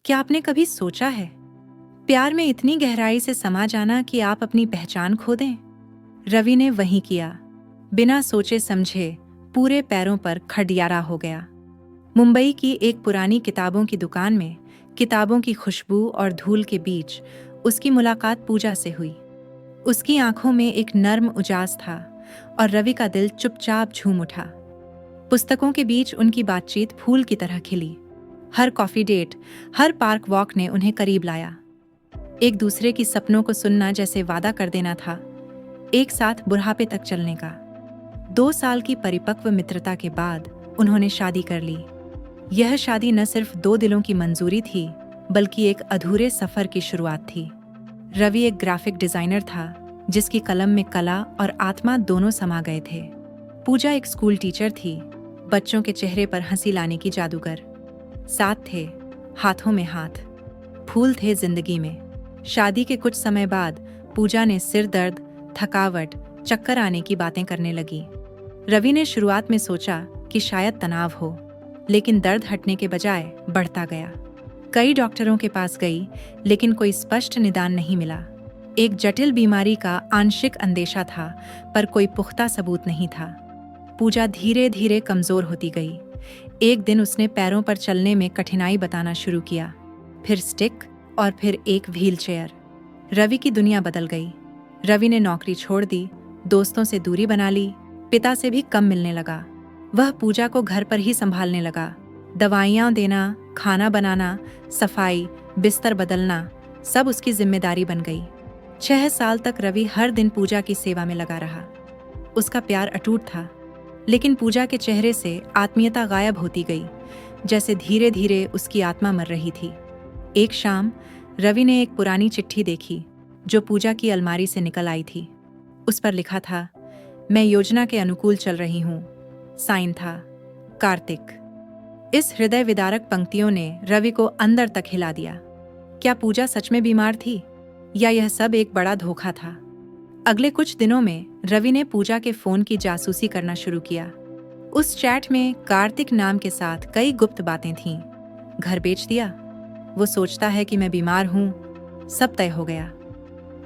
क्या आपने कभी सोचा है, प्यार में इतनी गहराई से समा जाना कि आप अपनी पहचान खो दें? रवि ने वही किया। बिना सोचे समझे पूरे पैरों पर खडियारा हो गया। मुंबई की एक पुरानी किताबों की दुकान में किताबों की खुशबू और धूल के बीच उसकी मुलाकात पूजा से हुई। उसकी आंखों में एक नर्म उजास था और रवि का दिल चुपचाप झूम उठा। पुस्तकों के बीच उनकी बातचीत फूल की तरह खिली। हर कॉफी डेट, हर पार्क वॉक ने उन्हें करीब लाया। एक दूसरे की सपनों को सुनना जैसे वादा कर देना था, एक साथ बुढ़ापे तक चलने का। 2 साल की परिपक्व मित्रता के बाद उन्होंने शादी कर ली। यह शादी न सिर्फ 2 दिलों की मंजूरी थी, बल्कि एक अधूरे सफर की शुरुआत थी। रवि एक ग्राफिक डिजाइनर था, जिसकी कलम में कला और आत्मा दोनों समा गए थे। पूजा एक स्कूल टीचर थी, बच्चों के चेहरे पर हंसी लाने की जादूगर। साथ थे, हाथों में हाथ। फूल थे जिंदगी में। शादी के कुछ समय बाद पूजा ने सिर दर्द, थकावट, चक्कर आने की बातें करने लगी। रवि ने शुरुआत में सोचा कि शायद तनाव हो, लेकिन दर्द हटने के बजाय बढ़ता गया। कई डॉक्टरों के पास गई, लेकिन कोई स्पष्ट निदान नहीं मिला। एक जटिल बीमारी का आंशिक अंदेशा था, पर कोई पुख्ता सबूत नहीं था। पूजा धीरे धीरे कमजोर होती गई। एक दिन उसने पैरों पर चलने में कठिनाई बताना शुरू किया, फिर स्टिक और फिर एक व्हील चेयर। रवि की दुनिया बदल गई। रवि ने नौकरी छोड़ दी, दोस्तों से दूरी बना ली, पिता से भी कम मिलने लगा। वह पूजा को घर पर ही संभालने लगा। दवाइयाँ देना, खाना बनाना, सफाई, बिस्तर बदलना, सब उसकी जिम्मेदारी बन गई। 6 साल तक रवि हर दिन पूजा की सेवा में लगा रहा। उसका प्यार अटूट था, लेकिन पूजा के चेहरे से आत्मीयता गायब होती गई, जैसे धीरे धीरे उसकी आत्मा मर रही थी। एक शाम रवि ने एक पुरानी चिट्ठी देखी, जो पूजा की अलमारी से निकल आई थी। उस पर लिखा था, मैं योजना के अनुकूल चल रही हूँ। साइन था, कार्तिक। इस हृदय विदारक पंक्तियों ने रवि को अंदर तक हिला दिया। क्या पूजा सच में बीमार थी, या यह सब एक बड़ा धोखा था? अगले कुछ दिनों में रवि ने पूजा के फोन की जासूसी करना शुरू किया। उस चैट में कार्तिक नाम के साथ कई गुप्त बातें थीं। घर बेच दिया, वो सोचता है कि मैं बीमार हूं, सब तय हो गया।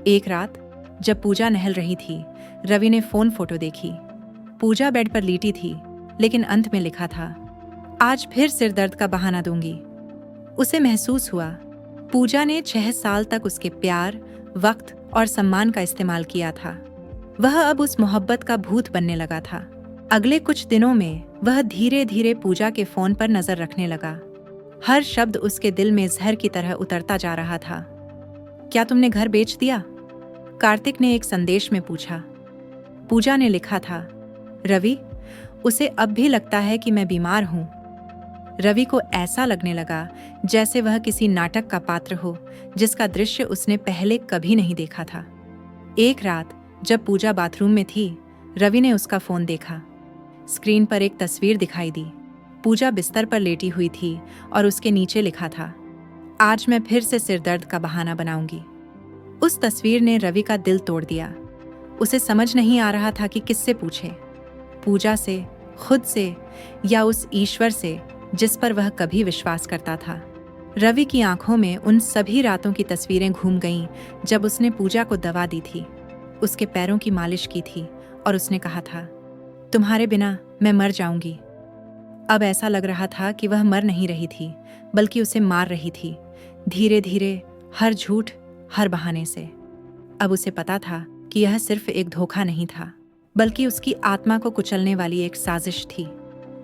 एक रात जब पूजा नहल रही थी, रवि ने फोन फोटो देखी। पूजा बेड पर लेटी थी, लेकिन अंत में लिखा था, आज फिर सिर दर्द का बहाना दूंगी। उसे महसूस हुआ, पूजा ने 6 साल तक उसके प्यार, वक्त और सम्मान का इस्तेमाल किया था। वह अब उस मोहब्बत का भूत बनने लगा था। अगले कुछ दिनों में वह धीरे धीरे पूजा के फोन पर नजर रखने लगा। हर शब्द उसके दिल में जहर की तरह उतरता जा रहा था। क्या तुमने घर बेच दिया? कार्तिक ने एक संदेश में पूछा। पूजा ने लिखा था, रवि, उसे अब भी लगता है कि मैं बीमार हूं। रवि को ऐसा लगने लगा जैसे वह किसी नाटक का पात्र हो, जिसका दृश्य उसने पहले कभी नहीं देखा था। एक रात जब पूजा बाथरूम में थी, रवि ने उसका फोन देखा। स्क्रीन पर एक तस्वीर दिखाई दी। पूजा बिस्तर पर लेटी हुई थी और उसके नीचे लिखा था, आज मैं फिर से सिर दर्द का बहाना बनाऊंगी। उस तस्वीर ने रवि का दिल तोड़ दिया। उसे समझ नहीं आ रहा था कि किससे पूछे, पूजा से, खुद से, या उस ईश्वर से जिस पर वह कभी विश्वास करता था। रवि की आंखों में उन सभी रातों की तस्वीरें घूम गईं जब उसने पूजा को दवा दी थी, उसके पैरों की मालिश की थी और उसने कहा था, तुम्हारे बिना मैं मर जाऊंगी। अब ऐसा लग रहा था कि वह मर नहीं रही थी, बल्कि उसे मार रही थी, धीरे धीरे, हर झूठ, हर बहाने से। अब उसे पता था कि यह सिर्फ एक धोखा नहीं था, बल्कि उसकी आत्मा को कुचलने वाली एक साजिश थी।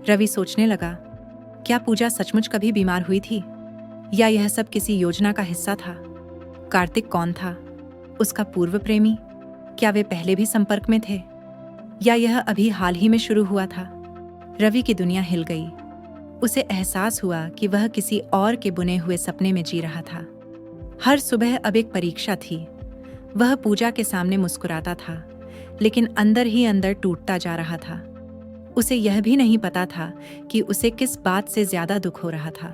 रवि सोचने लगा, क्या पूजा सचमुच कभी बीमार हुई थी, या यह सब किसी योजना का हिस्सा था? कार्तिक कौन था? उसका पूर्व प्रेमी? क्या वे पहले भी संपर्क में थे, या यह अभी हाल ही में शुरू हुआ था? रवि की दुनिया हिल गई। उसे एहसास हुआ कि वह किसी और के बुने हुए सपने में जी रहा था। हर सुबह अब एक परीक्षा थी। वह पूजा के सामने मुस्कुराता था, लेकिन अंदर ही अंदर टूटता जा रहा था। उसे यह भी नहीं पता था कि उसे किस बात से ज्यादा दुख हो रहा था,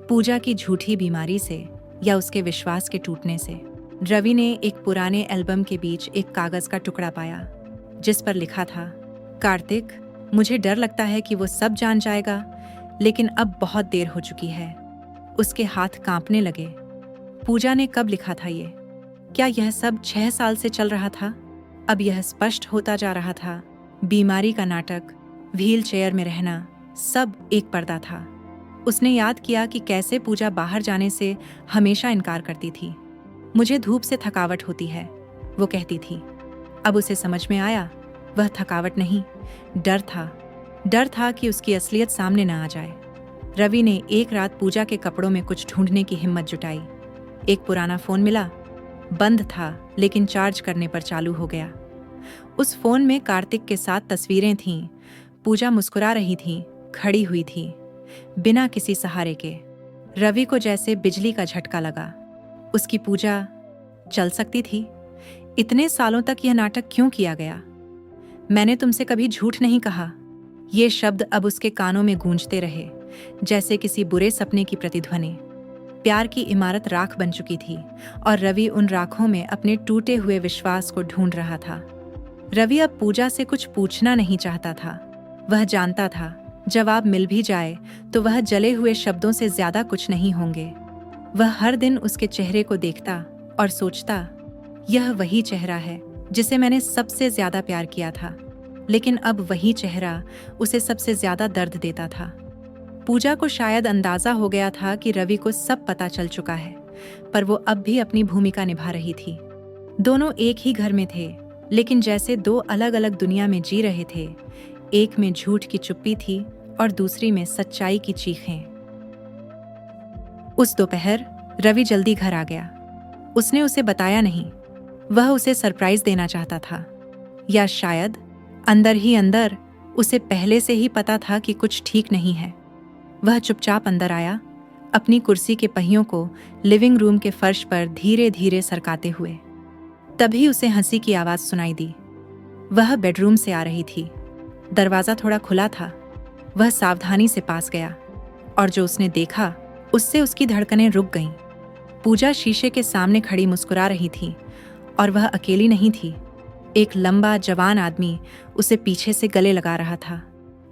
पूजा की झूठी बीमारी से या उसके विश्वास के टूटने से। रवि ने एक पुराने एल्बम के बीच एक कागज का टुकड़ा पाया, जिस पर लिखा था, कार्तिक, मुझे डर लगता है कि वो सब जान जाएगा, लेकिन अब बहुत देर हो चुकी है। उसके हाथ कांपने लगे। पूजा ने कब लिखा था ये? क्या यह सब 6 साल से चल रहा था? अब यह स्पष्ट होता जा रहा था। बीमारी का नाटक, व्हील चेयर में रहना, सब एक पर्दा था। उसने याद किया कि कैसे पूजा बाहर जाने से हमेशा इनकार करती थी। मुझे धूप से थकावट होती है, वो कहती थी। अब उसे समझ में आया, वह थकावट नहीं, डर था। डर था कि उसकी असलियत सामने न आ जाए। रवि ने एक रात पूजा के कपड़ों में कुछ ढूंढने की हिम्मत जुटाई। एक पुराना फोन मिला, बंद था लेकिन चार्ज करने पर चालू हो गया। उस फोन में कार्तिक के साथ तस्वीरें थीं। पूजा मुस्कुरा रही थी, खड़ी हुई थी, बिना किसी सहारे के। रवि को जैसे बिजली का झटका लगा। उसकी पूजा चल सकती थी। इतने सालों तक यह नाटक क्यों किया गया? मैंने तुमसे कभी झूठ नहीं कहा। ये शब्द अब उसके कानों में गूंजते रहे, जैसे किसी बुरे सपने की प्रतिध्वनि। प्यार की इमारत राख बन चुकी थी और रवि उन राखों में अपने टूटे हुए विश्वास को ढूंढ रहा था। रवि अब पूजा से कुछ पूछना नहीं चाहता था। वह जानता था, जवाब मिल भी जाए तो वह जले हुए शब्दों से ज्यादा कुछ नहीं होंगे। वह हर दिन उसके चेहरे को देखता और सोचता, यह वही चेहरा है जिसे मैंने सबसे ज्यादा प्यार किया था। लेकिन अब वही चेहरा उसे सबसे ज्यादा दर्द देता था। पूजा को शायद अंदाजा हो गया था कि रवि को सब पता चल चुका है, पर वो अब भी अपनी भूमिका निभा रही थी। दोनों एक ही घर में थे, लेकिन जैसे दो अलग अलग दुनिया में जी रहे थे। एक में झूठ की चुप्पी थी और दूसरी में सच्चाई की चीखें। उस दोपहर रवि जल्दी घर आ गया। उसने उसे बताया नहीं। वह उसे सरप्राइज देना चाहता था, या शायद अंदर ही अंदर उसे पहले से ही पता था कि कुछ ठीक नहीं है। वह चुपचाप अंदर आया, अपनी कुर्सी के पहियों को लिविंग रूम के फर्श पर धीरे धीरे सरकाते हुए। तभी उसे हंसी की आवाज सुनाई दी। वह बेडरूम से आ रही थी। दरवाजा थोड़ा खुला था। वह सावधानी से पास गया और जो उसने देखा उससे उसकी धड़कनें रुक गईं। पूजा शीशे के सामने खड़ी मुस्कुरा रही थी और वह अकेली नहीं थी। एक लंबा जवान आदमी उसे पीछे से गले लगा रहा था।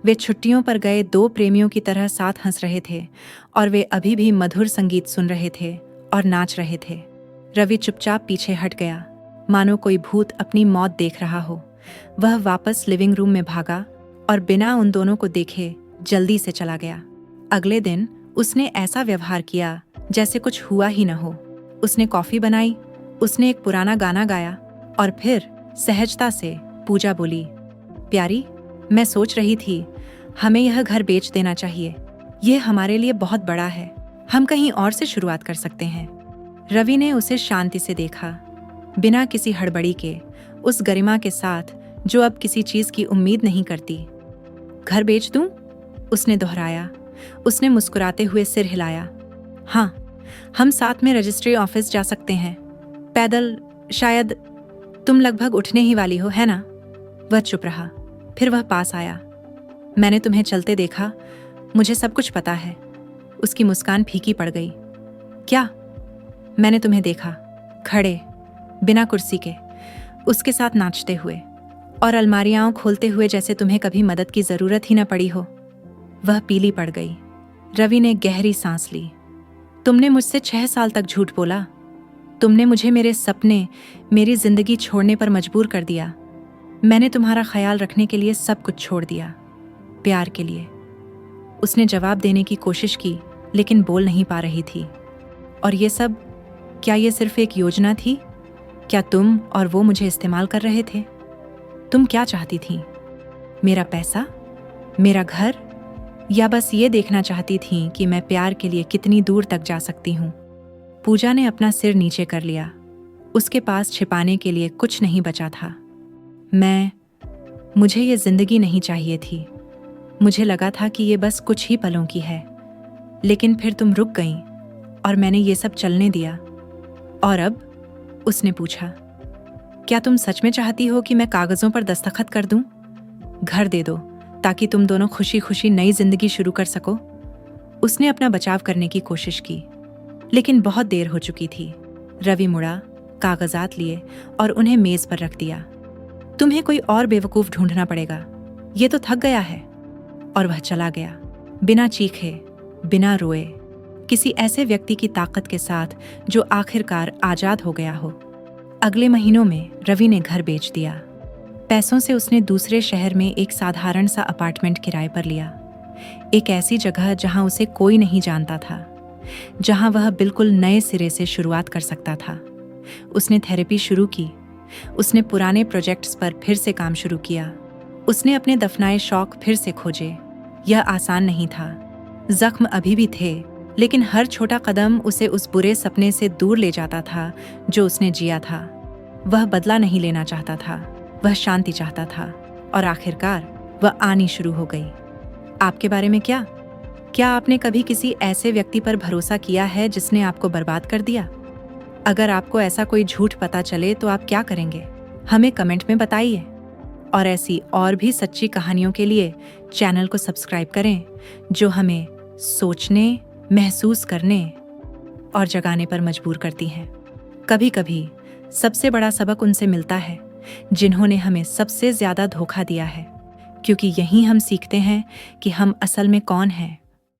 वे छुट्टियों पर गए दो प्रेमियों की तरह साथ हंस रहे थे और वे अभी भी मधुर संगीत सुन रहे थे और नाच रहे थे। रवि चुपचाप पीछे हट गया, मानो कोई भूत अपनी मौत देख रहा हो। वह वापस लिविंग रूम में भागा और बिना उन दोनों को देखे जल्दी से चला गया। अगले दिन उसने ऐसा व्यवहार किया जैसे कुछ हुआ ही न हो। उसने कॉफी बनाई, उसने एक पुराना गाना गाया और फिर सहजता से पूजा बोली, प्यारी, मैं सोच रही थी हमें यह घर बेच देना चाहिए। यह हमारे लिए बहुत बड़ा है, हम कहीं और से शुरुआत कर सकते हैं। रवि ने उसे शांति से देखा, बिना किसी हड़बड़ी के, उस गरिमा के साथ जो अब किसी चीज की उम्मीद नहीं करती। घर बेच दूं? उसने दोहराया। उसने मुस्कुराते हुए सिर हिलाया। हाँ, हम साथ में रजिस्ट्री ऑफिस जा सकते हैं, पैदल शायद। तुम लगभग उठने ही वाली हो, है ना? वह चुप रहा। फिर वह पास आया। मैंने तुम्हें चलते देखा, मुझे सब कुछ पता है। उसकी मुस्कान फीकी पड़ गई। क्या? मैंने तुम्हें देखा, खड़े, बिना कुर्सी के, उसके साथ नाचते हुए और अलमारियां खोलते हुए जैसे तुम्हें कभी मदद की जरूरत ही न पड़ी हो। वह पीली पड़ गई। रवि ने गहरी सांस ली। तुमने मुझसे 6 साल तक झूठ बोला। तुमने मुझे मेरे सपने, मेरी जिंदगी छोड़ने पर मजबूर कर दिया। मैंने तुम्हारा ख्याल रखने के लिए सब कुछ छोड़ दिया, प्यार के लिए। उसने जवाब देने की कोशिश की, लेकिन बोल नहीं पा रही थी। और ये सब, क्या ये सिर्फ एक योजना थी? क्या तुम और वो मुझे इस्तेमाल कर रहे थे? तुम क्या चाहती थी? मेरा पैसा? मेरा घर? या बस ये देखना चाहती थी कि मैं प्यार के लिए कितनी दूर तक जा सकती हूँ? पूजा ने अपना सिर नीचे कर लिया। उसके पास छिपाने के लिए कुछ नहीं बचा था। मुझे ये जिंदगी नहीं चाहिए थी। मुझे लगा था कि ये बस कुछ ही पलों की है, लेकिन फिर तुम रुक गईं और मैंने ये सब चलने दिया। और अब? उसने पूछा, क्या तुम सच में चाहती हो कि मैं कागजों पर दस्तखत कर दूं? घर दे दो ताकि तुम दोनों खुशी खुशी नई जिंदगी शुरू कर सको। उसने अपना बचाव करने की कोशिश की, लेकिन बहुत देर हो चुकी थी। रवि मुड़ा, कागजात लिए और उन्हें मेज पर रख दिया। तुम्हें कोई और बेवकूफ ढूंढना पड़ेगा, ये तो थक गया है। और वह चला गया, बिना चीखे, बिना रोए, किसी ऐसे व्यक्ति की ताकत के साथ जो आखिरकार आजाद हो गया हो। अगले महीनों में रवि ने घर बेच दिया। पैसों से उसने दूसरे शहर में एक साधारण सा अपार्टमेंट किराए पर लिया, एक ऐसी जगह जहां उसे कोई नहीं जानता था, जहां वह बिल्कुल नए सिरे से शुरुआत कर सकता था। उसने थेरेपी शुरू की, उसने पुराने प्रोजेक्ट्स पर फिर से काम शुरू किया, उसने अपने दफनाए शौक फिर से खोजे। यह आसान नहीं था, जख्म अभी भी थे, लेकिन हर छोटा कदम उसे उस बुरे सपने से दूर ले जाता था जो उसने जिया था। वह बदला नहीं लेना चाहता था, वह शांति चाहता था, और आखिरकार वह आनी शुरू हो गई। आपके बारे में क्या? क्या आपने कभी किसी ऐसे व्यक्ति पर भरोसा किया है जिसने आपको बर्बाद कर दिया? अगर आपको ऐसा कोई झूठ पता चले तो आप क्या करेंगे? हमें कमेंट में बताइए। और ऐसी और भी सच्ची कहानियों के लिए चैनल को सब्सक्राइब करें, जो हमें सोचने, महसूस करने और जगाने पर मजबूर करती हैं। कभी कभी सबसे बड़ा सबक उनसे मिलता है जिन्होंने हमें सबसे ज्यादा धोखा दिया है, क्योंकि यहीं हम सीखते हैं कि हम असल में कौन हैं।